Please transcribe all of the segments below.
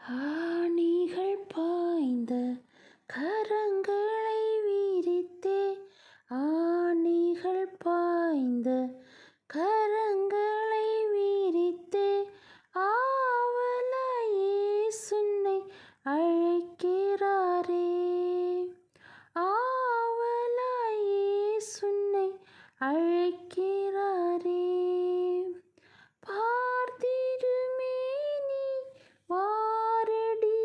ஆணிகள் பாய்ந்த கரங்களை விரித்தே, ஆணிகள் பாய்ந்த கரங்களை விரித்தே, ஆவலாய் இயேசுன்னை அழைக்கிறாரே, ஆவலாய் இயேசுன்னை அழைக்கிறாரே. பார்த்திடுமேனி வாரடியேற்றவர்,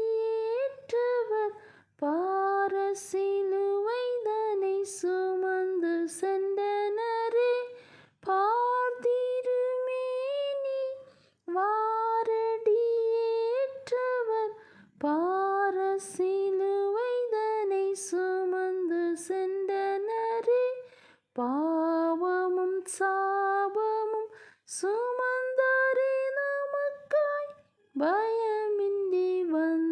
பாரசிலுவைதனை சுமந்து சென்றனரே. பார்த்திடுமேனி வாரடியேற்றவர், பாரசிலுவைதனை சுமந்து சென்றனரே. பாவமும் சாபமும் சுமந்தாரே நமக்காய், பயமின்றி வந்திடுவாய்.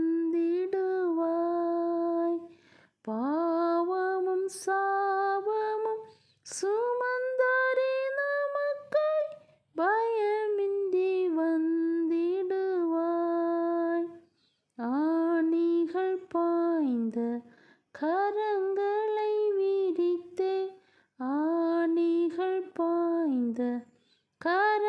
பாவமும் சாபமும் சுமந்தாரே நமக்காய், பயமின்றி வந்திடுவாய். ஆணிகள் பாய்ந்த கரங்களை விரித்தே, ஆணிகள் பாய்ந்த கர